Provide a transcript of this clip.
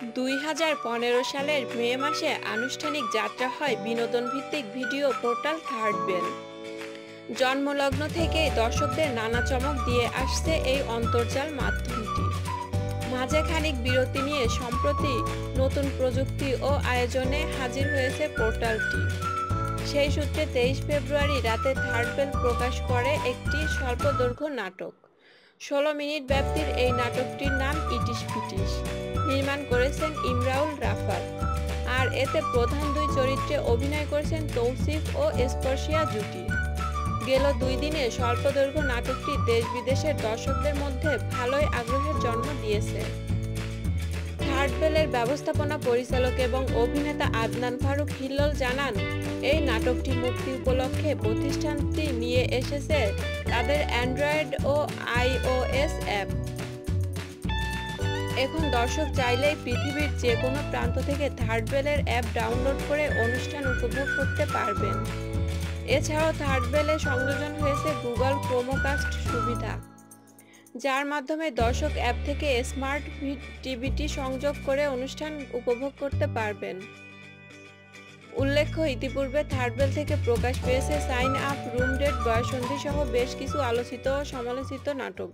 2015 সালের মে মাসে আনুষ্ঠানিক যাত্রা হয় বিনোদন ভিত্তিক ভিডিও পোর্টাল থার্ড বেল। জন্মলগ্ন থেকেই দর্শকদের নানা চমক দিয়ে আসছে এই অন্তর্জাল মাধ্যমটি। মাঝে খানিক বিরতি নিয়ে সম্প্রতি নতুন প্রযুক্তি ও আয়োজনে হাজির হয়েছে পোর্টালটি। সেই সূত্রে 23 ফেব্রুয়ারি রাতে থার্ড বেল প্রকাশ করে একটি স্বল্পদৈর্ঘ্য নাটক। 16 মিনিট ব্যাপ্তির এই নাটকটির নাম ইটিস পিটিস। নির্মাণ করেছেন ইমরাউল রাফাত। আর এতে প্রধান দুই চরিত্রে অভিনয় করেছেন তৌসিফ ও স্পর্শিয়া জুটি। গেল 2 দিনে স্বল্পদৈর্ঘ্য নাটকটি দেশ বিদেশের দর্শকদের মধ্যে ভালোই আগ্রহের জন্ম দিয়েছে। থার্ড বেলের ব্যবস্থাপনা পরিচালক এবং অভিনেতা আদনান ফারুক হিল্লোল জানান, এই নাটকটি মুক্তি উপলক্ষে প্রতিষ্ঠানটি নিয়ে এসেছে তাদের অ্যান্ড্রয়েড ও আইওএস অ্যাপ। এখন দর্শক চাইলেই পৃথিবীর যে কোনো প্রান্ত থেকে থার্ড বেলের অ্যাপ ডাউনলোড করে অনুষ্ঠান উপভোগ করতে পারবেন। এছাড়াও থার্ড বেলে সংযোজন হয়েছে গুগল ক্রোমকাস্ট সুবিধা, যার মাধ্যমে দর্শক অ্যাপ থেকে স্মার্ট টিভিটি সংযোগ করে অনুষ্ঠান উপভোগ করতে পারবেন। উল্লেখ্য, ইতিপূর্বে থার্ড বেল থেকে প্রকাশ পেয়েছে সাইন আপ, রুম ডেট, বয়ঃসন্ধি সহ বেশ কিছু আলোচিত ও সমালোচিত নাটক।